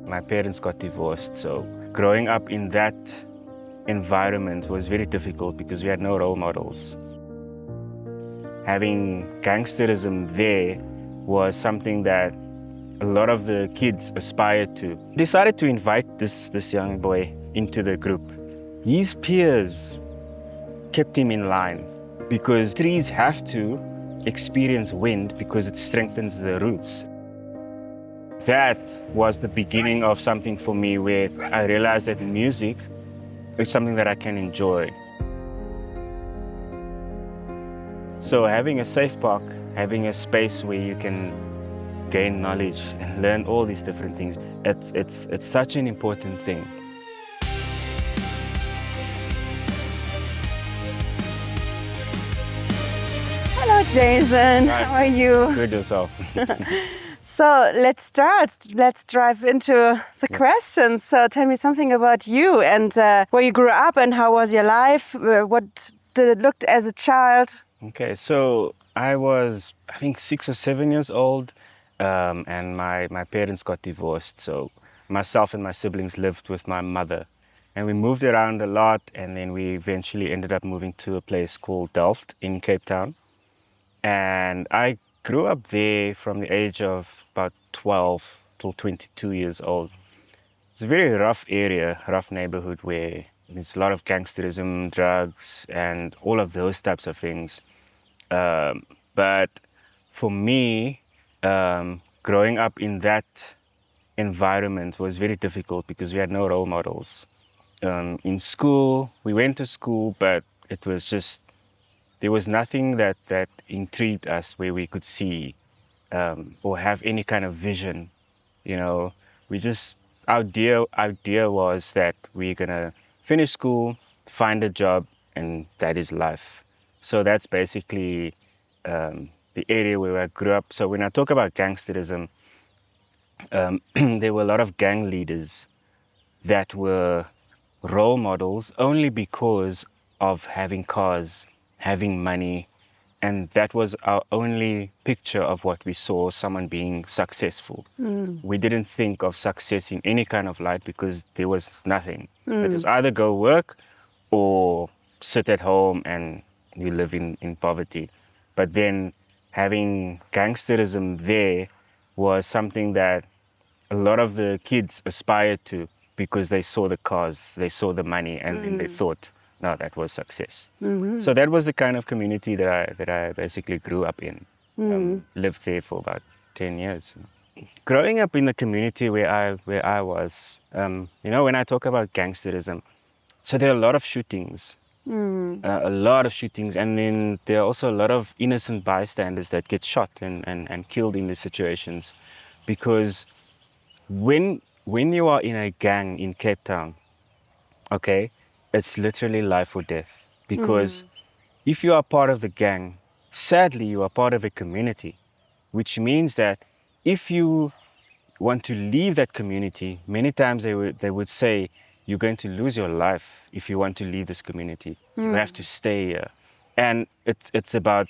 My parents got divorced, so growing up in that environment was very difficult because we had no role models. Having gangsterism there was something that a lot of the kids aspired to. Decided to invite this young boy into the group. His peers kept him in line because trees have to experience wind because it strengthens the roots. That was the beginning of something for me where I realized that music is something that I can enjoy. So having a safe park, having a space where you can gain knowledge and learn all these different things, it's such an important thing. Hello, Jason. Hi. How are you? Good yourself. So let's start. Let's dive into the questions. So tell me something about you and where you grew up and how was your life? What did it look as a child? Okay, so I was, I think, 6 or 7 years old, and my parents got divorced. So myself and my siblings lived with my mother. And we moved around a lot, and then we eventually ended up moving to a place called Delft in Cape Town. And I grew up there from the age of about 12 till 22 years old. It's a very rough area, rough neighborhood where there's a lot of gangsterism, drugs, and all of those types of things. But for me, growing up in that environment was very difficult because we had no role models. In school, we went to school, but it was just, there was nothing that intrigued us where we could see or have any kind of vision. You know, we just, our idea was that we're gonna finish school, find a job, and that is life. So that's basically the area where I grew up. So when I talk about gangsterism, there were a lot of gang leaders that were role models only because of having cars, having money, and that was our only picture of what we saw someone being successful. We didn't think of success in any kind of light because there was nothing. It was either go work or sit at home and you live in poverty. But then having gangsterism there was something that a lot of the kids aspired to because they saw the cars, they saw the money, and then they thought, no, that was success. So that was the kind of community that I basically grew up in. Lived there for about 10 years. Growing up in the community where I was, when I talk about gangsterism, so there are a lot of shootings, a lot of shootings, and then there are also a lot of innocent bystanders that get shot and killed in these situations, because when you are in a gang in Cape Town, okay, it's literally life or death. Because if you are part of the gang, sadly you are part of a community, which means that if you want to leave that community, many times they would say you're going to lose your life if you want to leave this community. You have to stay here. And it's about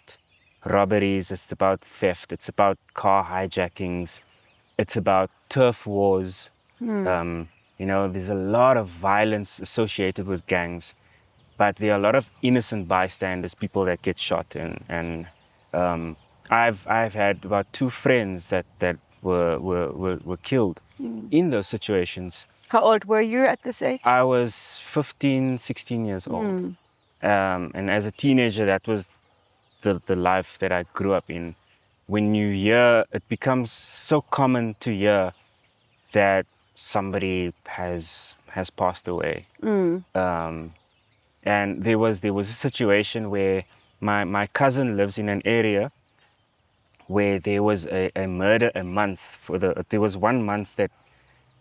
robberies, it's about theft, it's about car hijackings, it's about turf wars. There's a lot of violence associated with gangs, but there are a lot of innocent bystanders, people that get shot. And I've had about 2 friends that were killed in those situations. How old were you at this age? I was 15, 16 years old. And as a teenager, that was the life that I grew up in. When you hear, it becomes so common to hear that somebody has passed away. And there was a situation where my cousin lives in an area where there was a murder a month. There was 1 month that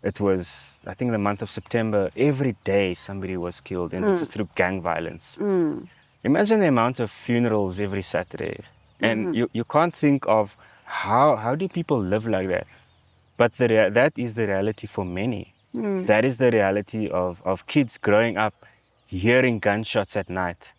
it was, I think, the month of September. Every day somebody was killed, and this was through gang violence. Imagine the amount of funerals every Saturday. And you can't think of how do people live like that. But that is the reality for many. That is the reality of kids growing up, hearing gunshots at night,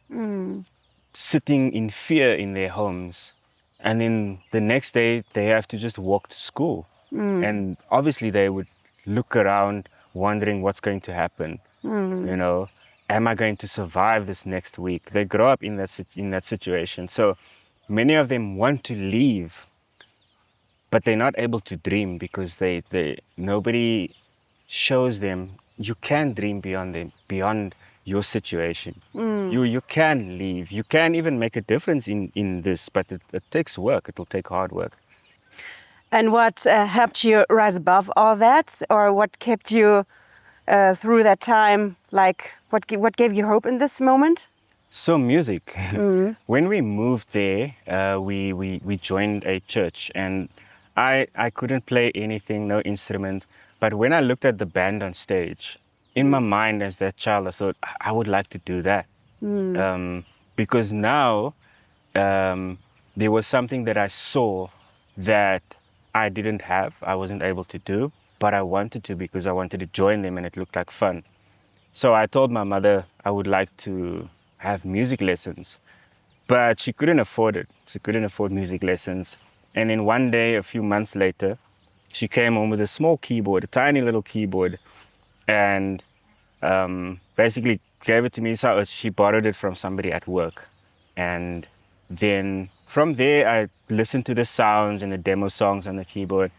sitting in fear in their homes. And then the next day, they have to just walk to school. And obviously, they would look around wondering what's going to happen. You know, am I going to survive this next week? They grow up in that situation. So many of them want to leave, but they're not able to dream because they nobody shows them you can dream beyond your situation. You can leave. You can even make a difference in this, but it takes work. It will take hard work. And what helped you rise above all that, or what kept you through that time? Like, what gave you hope in this moment? So music. When we moved there, we joined a church, and I couldn't play anything, no instrument. But when I looked at the band on stage, in my mind as that child, I thought I would like to do that. Because now there was something that I saw that I didn't have, I wasn't able to do, but I wanted to because I wanted to join them and it looked like fun. So I told my mother I would like to have music lessons, but she couldn't afford it. She couldn't afford music lessons. And then one day, a few months later, she came home with a small keyboard, a tiny little keyboard, and basically gave it to me. So she borrowed it from somebody at work. And then from there, I listened to the sounds and the demo songs on the keyboard.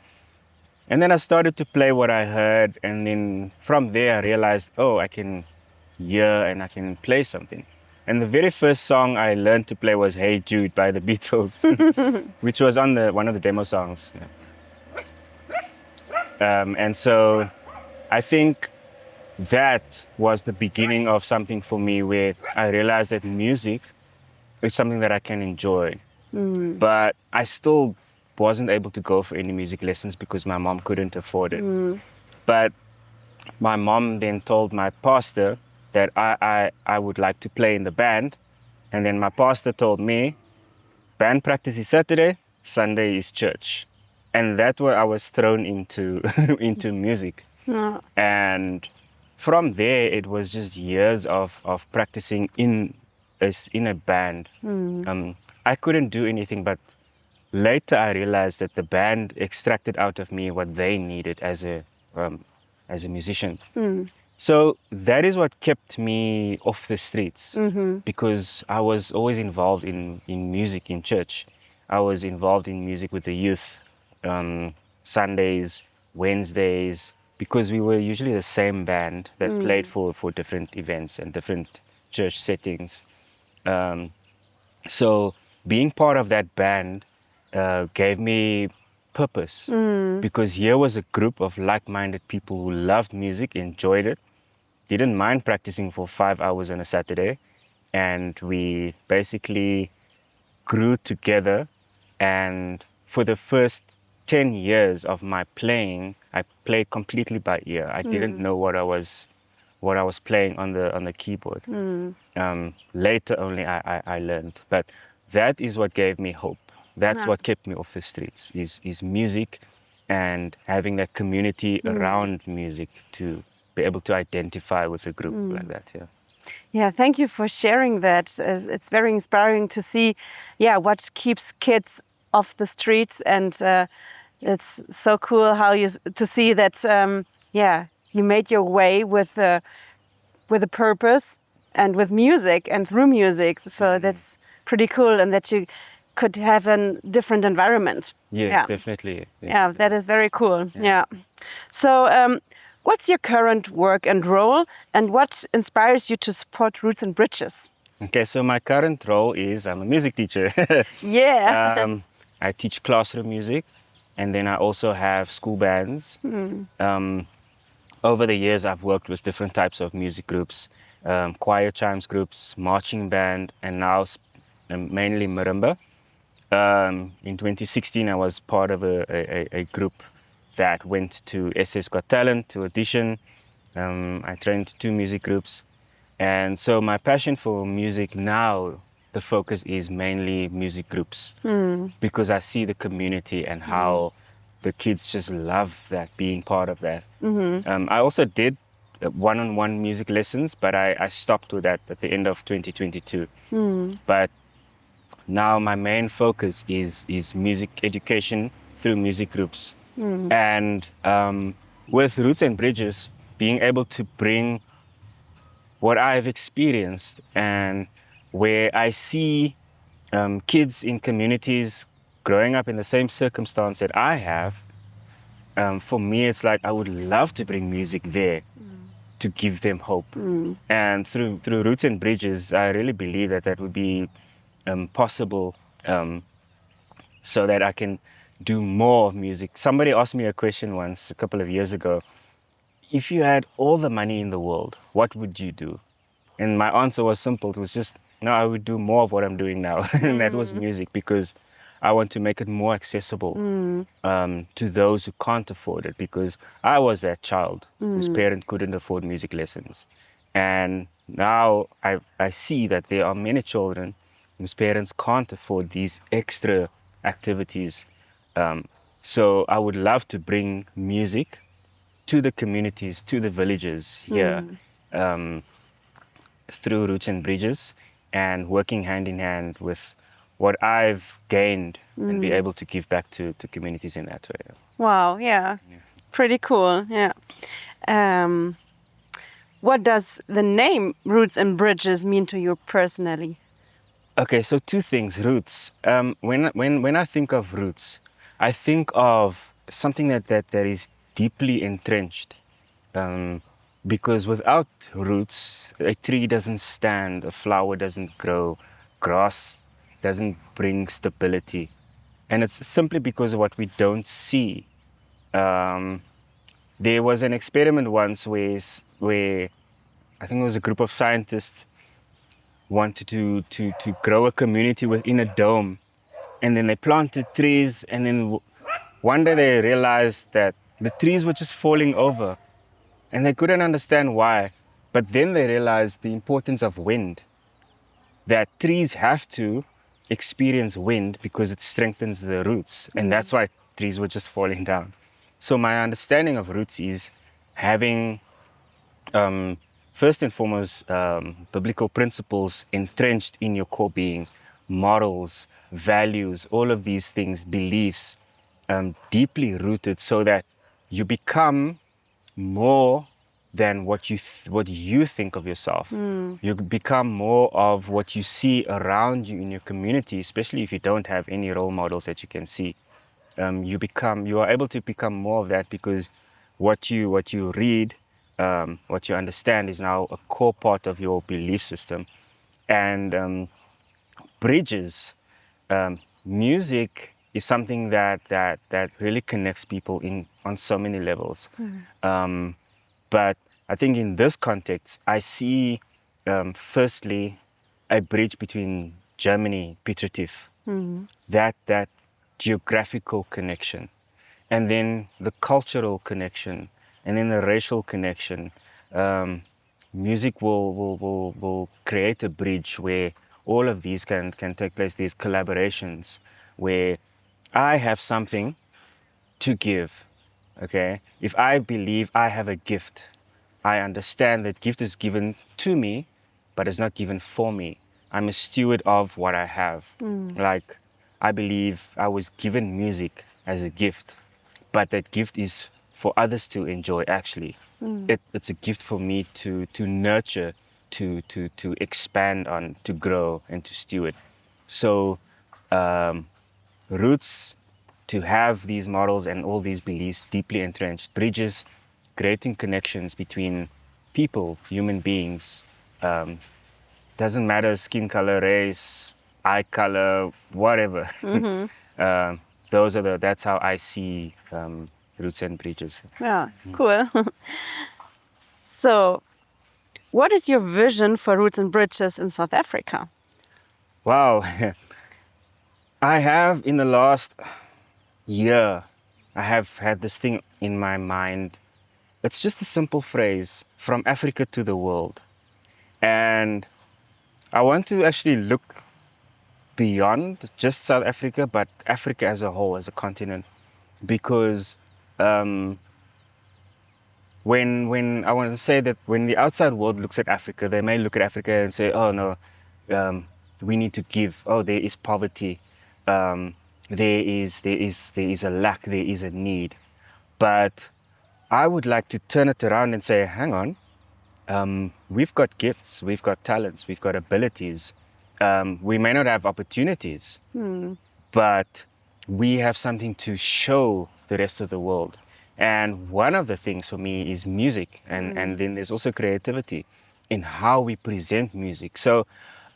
And then I started to play what I heard. And then from there, I realized, oh, I can hear and I can play something. And the very first song I learned to play was Hey Jude by the Beatles, which was on one of the demo songs. And so I think that was the beginning of something for me where I realized that music is something that I can enjoy. But I still wasn't able to go for any music lessons because my mom couldn't afford it. But my mom then told my pastor that I would like to play in the band. And then my pastor told me, band practice is Saturday, Sunday is church. And that's where I was thrown into into music. Yeah. And from there, it was just years of practicing in a band. I couldn't do anything, but later I realized that the band extracted out of me what they needed as a musician. So that is what kept me off the streets because I was always involved in music in church. I was involved in music with the youth, Sundays, Wednesdays, because we were usually the same band that played for different events and different church settings. So being part of that band gave me purpose because here was a group of like-minded people who loved music, enjoyed it, didn't mind practicing for 5 hours on a Saturday, and we basically grew together. And for the first 10 years of my playing, I played completely by ear. I didn't know what I was playing on the keyboard. Later only I learned, but that is what gave me hope. That's Yeah. what kept me off the streets is music and having that community around music to be able to identify with a group like that. Yeah. Yeah, thank you for sharing that. It's very inspiring to see, yeah, what keeps kids off the streets, and it's so cool how to see that, yeah, you made your way with a purpose and with music and through music. So that's pretty cool, and that you could have a different environment. Yes, Yeah. definitely. Yeah, that is very cool. Yeah. So, what's your current work and role, and what inspires you to support Roots and Bridges? Okay, so my current role is I'm a music teacher. Yeah. I teach classroom music, and then I also have school bands. Over the years, I've worked with different types of music groups, choir chimes groups, marching band, and now mainly marimba. In 2016, I was part of a group that went to SS Got Talent to audition. I trained 2 music groups. And so my passion for music now, the focus is mainly music groups because I see the community and how the kids just love that, being part of that. I also did one-on-one music lessons, but I stopped with that at the end of 2022. But now my main focus is music education through music groups. And with Roots and Bridges, being able to bring what I've experienced and where I see kids in communities growing up in the same circumstance that I have, for me, it's like I would love to bring music there to give them hope. And through Roots and Bridges, I really believe that that would be possible, so that I can do more of music. Somebody asked me a question once a couple of years ago. If you had all the money in the world, what would you do? And my answer was simple. It was just, no, I would do more of what I'm doing now. And that was music, because I want to make it more accessible to those who can't afford it. Because I was that child whose parent couldn't afford music lessons. And now I see that there are many children whose parents can't afford these extra activities. So I would love to bring music to the communities, to the villages here, through Roots and Bridges, and working hand in hand with what I've gained and be able to give back to communities in that way. Wow, yeah. Pretty cool, yeah. What does the name Roots and Bridges mean to you personally? Okay, so two things. Roots. When I think of roots, I think of something that is deeply entrenched. Because without roots, a tree doesn't stand, a flower doesn't grow, grass doesn't bring stability. And it's simply because of what we don't see. There was an experiment once where I think it was a group of scientists wanted to grow a community within a dome. And then they planted trees, and then one day they realized that the trees were just falling over, and they couldn't understand why. But then they realized the importance of wind, that trees have to experience wind because it strengthens the roots, and that's why trees were just falling down. So my understanding of roots is having, first and foremost, biblical principles entrenched in your core being, morals, values, all of these things, beliefs, deeply rooted, so that you become more than what you think of yourself. You become more of what you see around you in your community, especially if you don't have any role models that you can see. You are able to become more of that, because what you read, what you understand, is now a core part of your belief system. And bridges, music is something that really connects people in on so many levels. But I think in this context, I see, firstly, a bridge between Germany, Piet Retief, that geographical connection, and then the cultural connection, and then the racial connection. Music will create a bridge where all of these can take place, these collaborations, where I have something to give. Okay, if I believe I have a gift, I understand that gift is given to me, but it's not given for me. I'm a steward of what I have. Like, I believe I was given music as a gift, but that gift is for others to enjoy. Actually, it's a gift for me to nurture, to expand on, to grow, and to steward. So, roots, to have these models and all these beliefs deeply entrenched, bridges, creating connections between people, human beings. Doesn't matter skin color, race, eye color, whatever. That's how I see roots and bridges. Yeah, cool. So, what is your vision for Roots and Bridges in South Africa? Wow. I have, in the last year, I have had this thing in my mind. It's just a simple phrase: from Africa to the world. And I want to actually look beyond just South Africa, but Africa as a whole, as a continent. Because when I want to say that when the outside world looks at Africa, they may look at Africa and say, oh no, we need to give. Oh, there is poverty. There is a lack, there is a need. But I would like to turn it around and say, hang on, we've got gifts, we've got talents, we've got abilities. We may not have opportunities, but we have something to show the rest of the world. And one of the things for me is music, and then there's also creativity in how we present music. So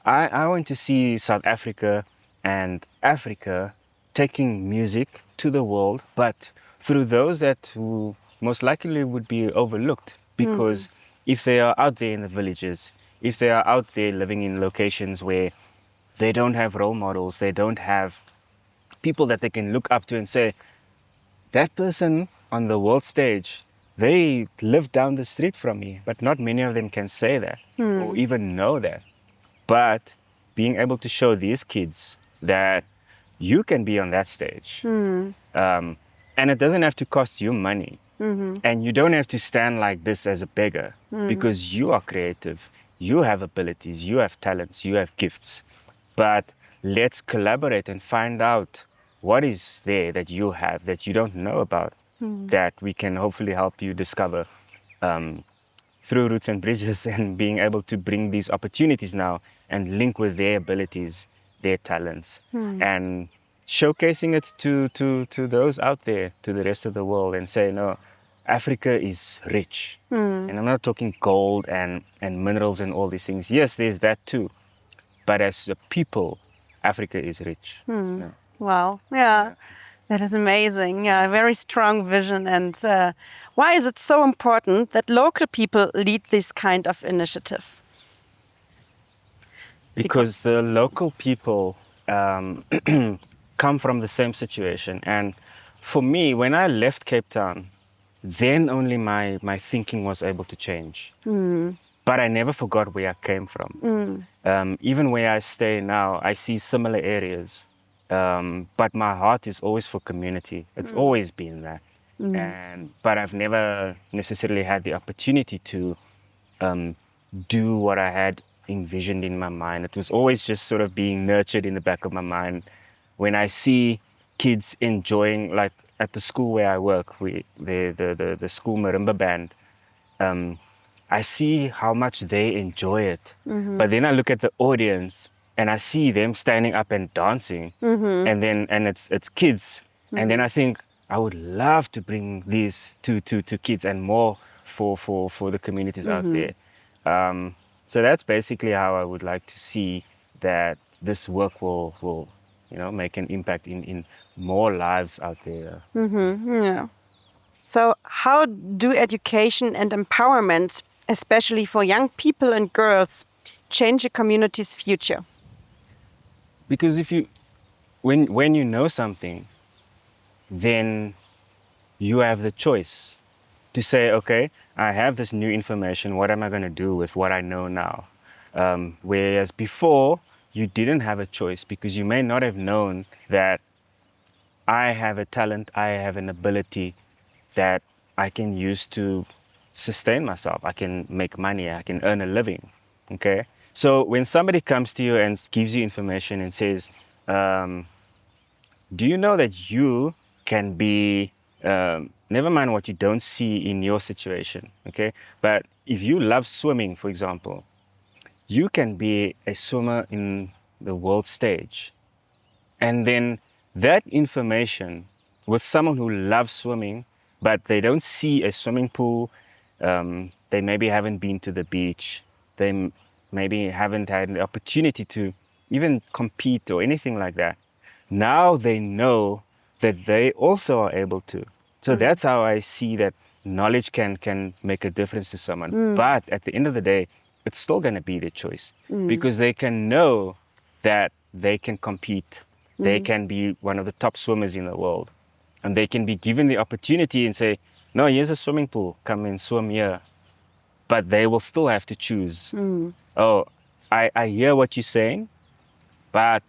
I want to see South Africa and Africa taking music to the world, but through those that who most likely would be overlooked, because if they are out there in the villages, if they are out there living in locations where they don't have role models, they don't have people that they can look up to and say, that person on the world stage, they live down the street from me, but not many of them can say that or even know that. But being able to show these kids that you can be on that stage, and it doesn't have to cost you money, and you don't have to stand like this as a beggar, because you are creative, you have abilities, you have talents, you have gifts. But let's collaborate and find out what is there that you have that you don't know about, that we can hopefully help you discover through Roots and Bridges, and being able to bring these opportunities now and link with their abilities, their talents, and showcasing it to those out there, to the rest of the world, and say, no, Africa is rich. And I'm not talking gold and minerals and all these things. Yes, there's that too. But as a people, Africa is rich. Yeah. Wow. Yeah. That is amazing. Yeah, a very strong vision. And why is it so important that local people lead this kind of initiative? Because the local people come from the same situation. And for me, when I left Cape Town, then only my thinking was able to change. But I never forgot where I came from. Even where I stay now, I see similar areas. But my heart is always for community. It's always been that. But I've never necessarily had the opportunity to do what I had envisioned in my mind. It was always just sort of being nurtured in the back of my mind. When I see kids enjoying, like at the school where I work, the school marimba band, I see how much they enjoy it. But then I look at the audience and I see them standing up and dancing, and it's kids. And then I think I would love to bring these to kids and more for the communities out there. So that's basically how I would like to see that this work will make an impact in more lives out there. Yeah. So how do education and empowerment, especially for young people and girls, change a community's future? Because when you know something, then you have the choice to say, okay, I have this new information, what am I going to do with what I know now? Whereas before, you didn't have a choice, because you may not have known that I have a talent, I have an ability that I can use to sustain myself. I can make money, I can earn a living, okay? So when somebody comes to you and gives you information and says, do you know that you can be, never mind what you don't see in your situation, okay? But if you love swimming, for example, you can be a swimmer in the world stage. And then that information with someone who loves swimming, but they don't see a swimming pool, they maybe haven't been to the beach, they maybe haven't had the opportunity to even compete or anything like that. Now they know that they also are able to. So that's how I see that knowledge can make a difference to someone. But at the end of the day, it's still going to be their choice, because they can know that they can compete. They can be one of the top swimmers in the world, and they can be given the opportunity and say, no, here's a swimming pool, come and swim here. But they will still have to choose. Oh, I hear what you're saying, but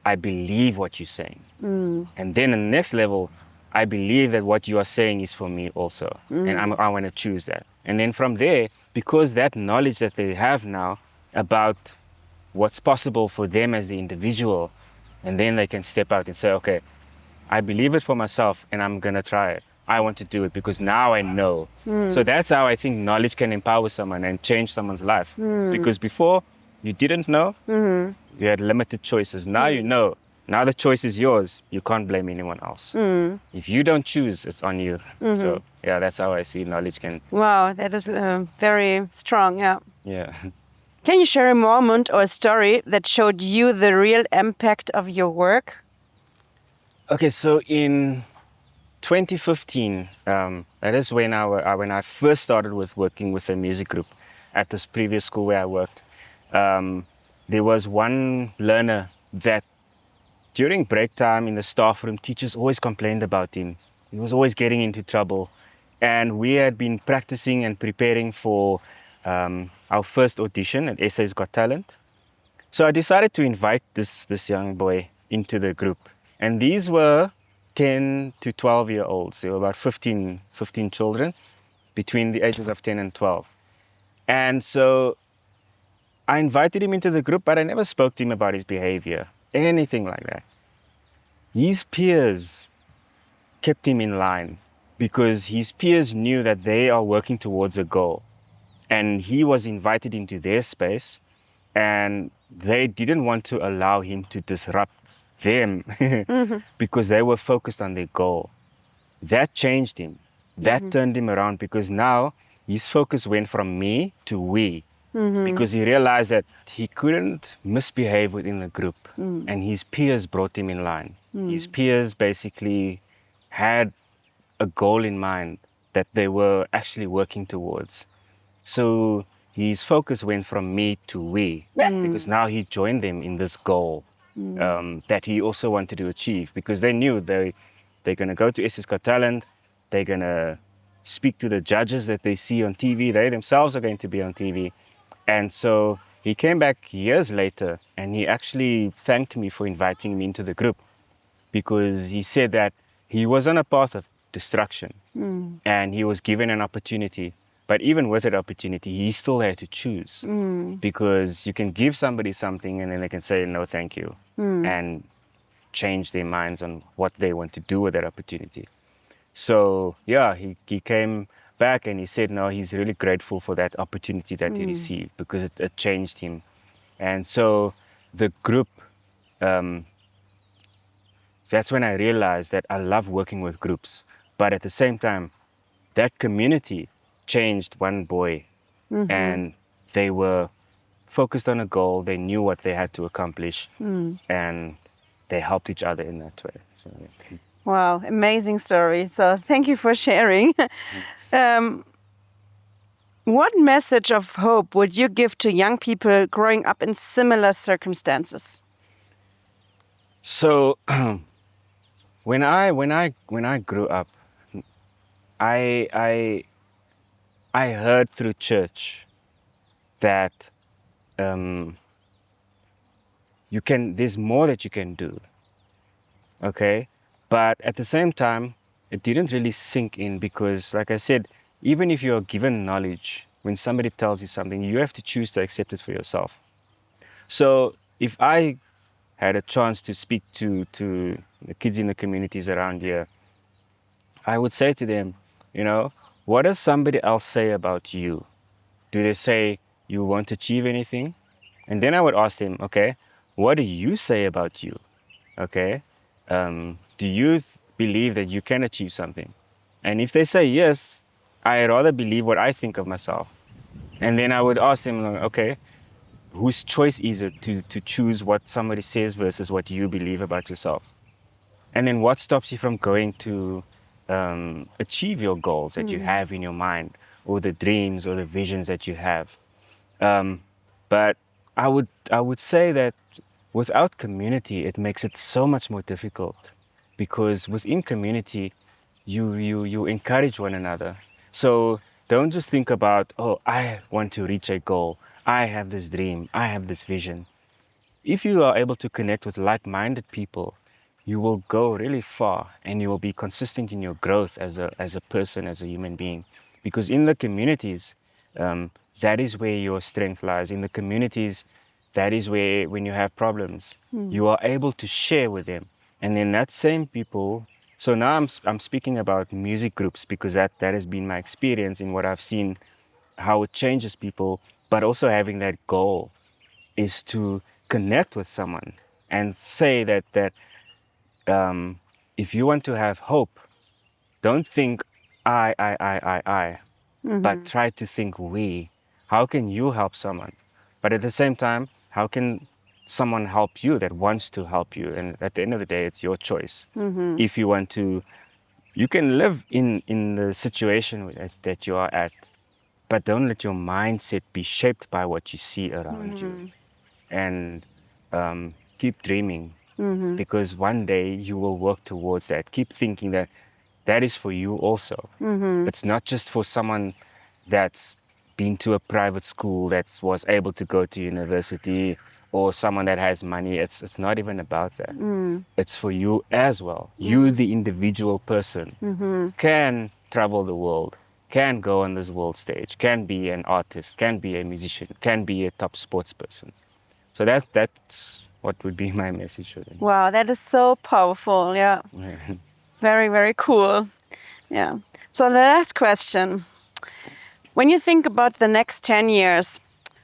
I believe what you're saying. And then in the next level, I believe that what you are saying is for me also. And I want to choose that. And then from there, because that knowledge that they have now about what's possible for them as the individual, and then they can step out and say, okay, I believe it for myself and I'm going to try it. I want to do it because now I know. So that's how I think knowledge can empower someone and change someone's life. Because before, you didn't know, you had limited choices. Now you know. Now the choice is yours. You can't blame anyone else. If you don't choose, it's on you. So yeah, that's how I see knowledge can. Wow, that is very strong. Yeah. Yeah. Can you share a moment or a story that showed you the real impact of your work? Okay, so in 2015, that is when I first started with working with a music group at this previous school where I worked. There was one learner that during break time in the staff room, teachers always complained about him. He was always getting into trouble. And we had been practicing and preparing for our first audition at SA's Got Talent. So I decided to invite this young boy into the group. And these were 10 to 12-year-olds. There were about 15 children between the ages of 10 and 12. And so I invited him into the group, but I never spoke to him about his behavior, anything like that. His peers kept him in line because his peers knew that they are working towards a goal. And he was invited into their space, and they didn't want to allow him to disrupt them because they were focused on their goal. That changed him. That turned him around because now his focus went from me to we. Because he realized that he couldn't misbehave within the group, and his peers brought him in line. His peers basically had a goal in mind that they were actually working towards. So his focus went from me to we, because now he joined them in this goal that he also wanted to achieve, because they knew they're going to go to SA's Got Talent, they're going to speak to the judges that they see on TV, they themselves are going to be on TV. And so he came back years later and he actually thanked me for inviting me into the group, because he said that he was on a path of destruction and he was given an opportunity. But even with that opportunity, he still had to choose, because you can give somebody something and then they can say, no, thank you, and change their minds on what they want to do with that opportunity. So yeah, he came back and he said no, he's really grateful for that opportunity that he received, because it changed him. And so the group, that's when I realized that I love working with groups. But at the same time, that community changed one boy, and they were focused on a goal. They knew what they had to accomplish, and they helped each other in that way. So, yeah. Wow, amazing story. So thank you for sharing. What message of hope would you give to young people growing up in similar circumstances? So when I grew up, I heard through church that there's more that you can do. Okay, but at the same time, it didn't really sink in, because, like I said, even if you're given knowledge, when somebody tells you something, you have to choose to accept it for yourself. So if I had a chance to speak to the kids in the communities around here, I would say to them, what does somebody else say about you? Do they say you won't achieve anything? And then I would ask them, okay, what do you say about you? Okay, do you believe that you can achieve something? And if they say yes, I rather believe what I think of myself. And then I would ask them, okay, whose choice is it to choose what somebody says versus what you believe about yourself? And then what stops you from going to achieve your goals that you have in your mind, or the dreams or the visions that you have? But I would say that without community, it makes it so much more difficult, because within community, you encourage one another. So don't just think about, oh, I want to reach a goal, I have this dream, I have this vision. If you are able to connect with like-minded people, you will go really far, and you will be consistent in your growth as a person, as a human being. Because in the communities, that is where your strength lies. In the communities, that is where, when you have problems, you are able to share with them. And then that same people So now I'm speaking about music groups because that has been my experience in what I've seen, how it changes people, but also having that goal is to connect with someone and say that if you want to have hope, don't think I, but try to think we. How can you help someone? But at the same time, how can someone help you that wants to help you? And at the end of the day, it's your choice. If you want to, you can live in the situation that you are at, but don't let your mindset be shaped by what you see around you. And keep dreaming because one day you will work towards that. Keep thinking that that is for you also. It's not just for someone that's been to a private school that was able to go to university or someone that has money. It's not even about that. It's for you as well. You, the individual person, can travel the world, can go on this world stage, can be an artist, can be a musician, can be a top sports person. So that's what would be my message for them. Wow, that is so powerful. Yeah. Very, very cool. Yeah. So the last question. When you think about the next 10 years,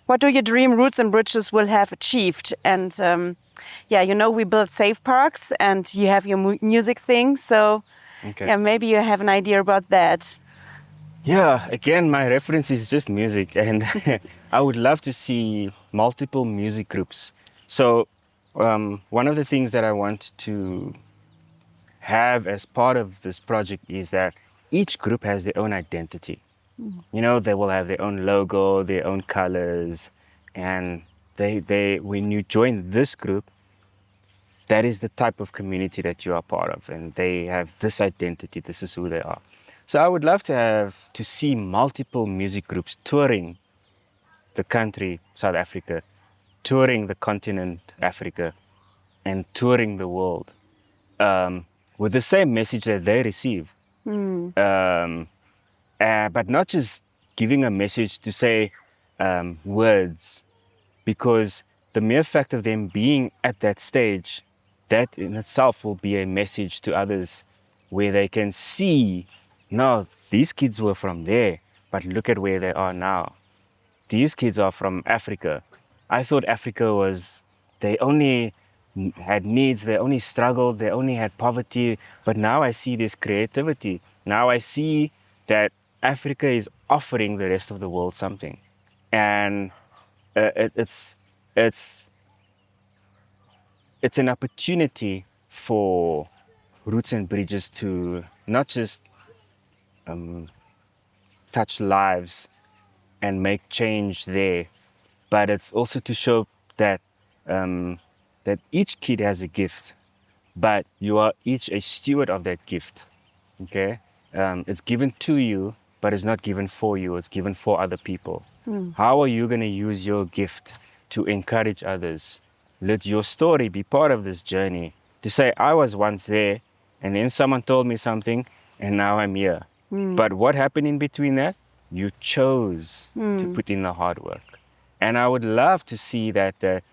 what do you dream Roots and Bridges will have achieved? And yeah, you know, we build safe parks and you have your music thing. So Okay. yeah, maybe you have an idea about that. Yeah, again, my reference is just music, and I would love to see multiple music groups. So, one of the things that I want to have as part of this project is that each group has their own identity. You know, they will have their own logo, their own colors, and when you join this group, that is the type of community that you are part of, and they have this identity. This is who they are. So I would love to see multiple music groups touring the country, South Africa, touring the continent, Africa, and touring the world with the same message that they receive. But not just giving a message to say words, because the mere fact of them being at that stage, that in itself will be a message to others where they can see, no, these kids were from there, but look at where they are now. These kids are from Africa. I thought Africa was, they only had needs, they only struggled, they only had poverty, but now I see this creativity. Now I see that Africa is offering the rest of the world something. And it's it's it's an opportunity for Roots and Bridges to not just touch lives and make change there, but it's also to show that that each kid has a gift, but you are each a steward of that gift. Okay, it's given to you, but it's not given for you. It's given for other people. How are you going to use your gift to encourage others? Let your story be part of this journey to say, I was once there, and then someone told me something, and now I'm here. But what happened in between that? You chose to put in the hard work. And I would love to see that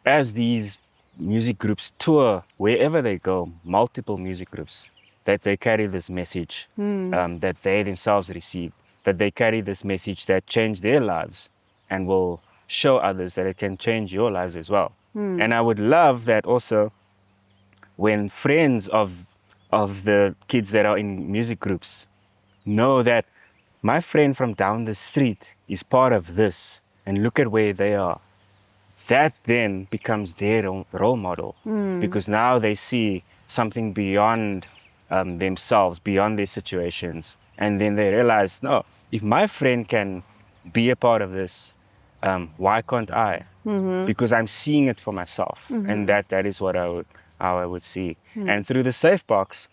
as these music groups tour wherever they go, multiple music groups, that they carry this message that they themselves receive, that they carry this message that changed their lives and will show others that it can change your lives as well. And I would love that also when friends of the kids that are in music groups know that my friend from down the street is part of this and look at where they are. That then becomes their own role model because now they see something beyond themselves, beyond their situations. And then they realize, no, if my friend can be a part of this, why can't I? Because I'm seeing it for myself. And that is what how I would see. And through the Safe Box,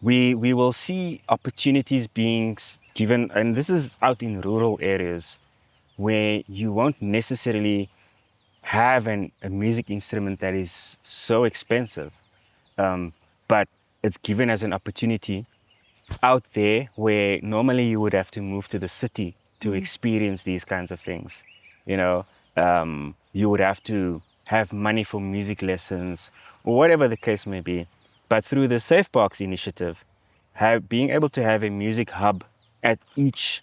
we will see opportunities being given, and this is out in rural areas where you won't necessarily have a music instrument that is so expensive, but it's given as an opportunity out there where normally you would have to move to the city to experience these kinds of things. You know, you would have to have money for music lessons or whatever the case may be. But through the Safe Parks initiative, being able to have a music hub at each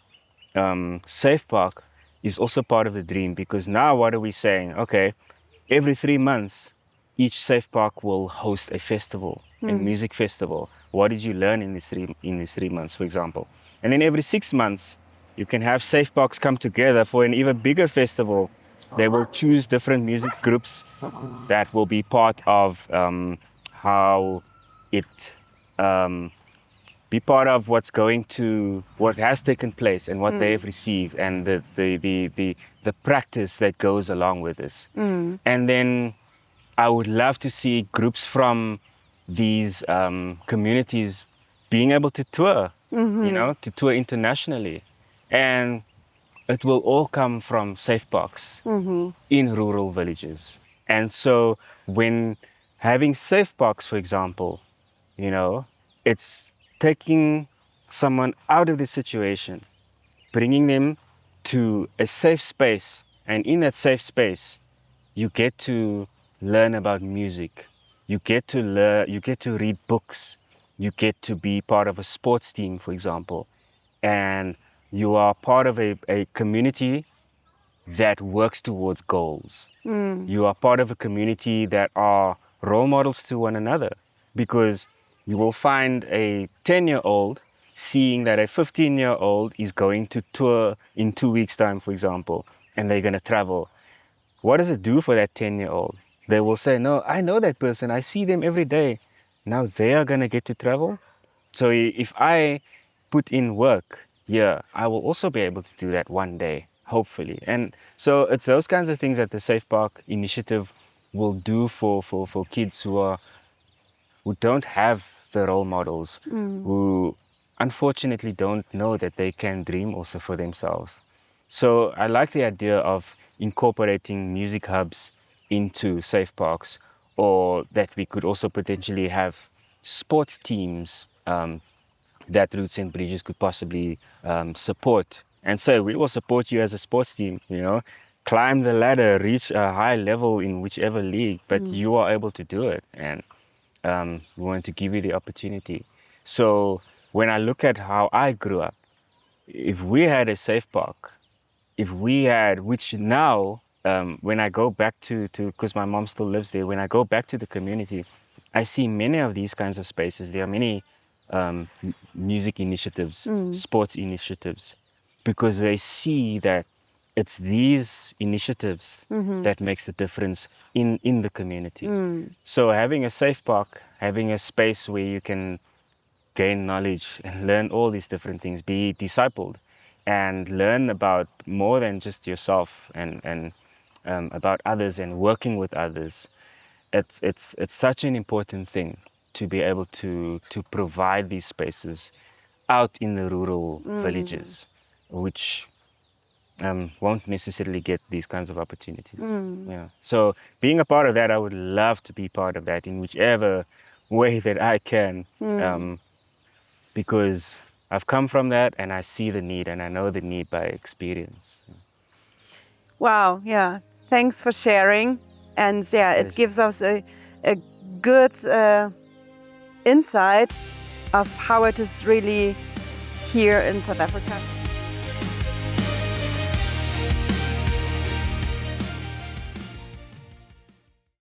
safe park is also part of the dream, because now what are we saying? Okay, every 3 months, each safe park will host a festival, a music festival. What did you learn in these 3 months, for example? And then every 6 months, you can have safe parks come together for an even bigger festival. They will choose different music groups that will be part of how it be part of what has taken place and what they've received, and the practice that goes along with this. And then I would love to see groups from these communities being able to tour, to tour internationally. And it will all come from safe parks in rural villages. And so when having safe parks, for example, it's taking someone out of the situation, bringing them to a safe space. And in that safe space, you get to learn about music. You get to read books. You get to be part of a sports team, for example. And you are part of a community that works towards goals. You are part of a community that are role models to one another, because you will find a 10-year-old seeing that a 15-year-old is going to tour in 2 weeks' time, for example, and they're going to travel. What does it do for that 10-year-old? They will say, no, I know that person. I see them every day. Now they are going to get to travel. So if I put in work, yeah, I will also be able to do that one day, hopefully. And so it's those kinds of things that the Safe Park initiative will do for kids who don't have the role models, who unfortunately don't know that they can dream also for themselves. So I like the idea of incorporating music hubs into safe parks, or that we could also potentially have sports teams that Roots and Bridges could possibly support. And so we will support you as a sports team, climb the ladder, reach a high level in whichever league, but you are able to do it. And we want to give you the opportunity. So when I look at how I grew up, if we had a safe park, which now, when I go back to, because my mom still lives there, when I go back to the community, I see many of these kinds of spaces. There are many music initiatives, sports initiatives, because they see that it's these initiatives that makes the difference in the community. So having a safe park, having a space where you can gain knowledge and learn all these different things, be discipled, and learn about more than just yourself, and about others and working with others. It's such an important thing to be able to provide these spaces out in the rural villages, which won't necessarily get these kinds of opportunities. Yeah. So being a part of that, I would love to be part of that in whichever way that I can, because I've come from that and I see the need, and I know the need by experience. Wow, yeah. Thanks for sharing. And yeah, it gives us a good insight of how it is really here in South Africa.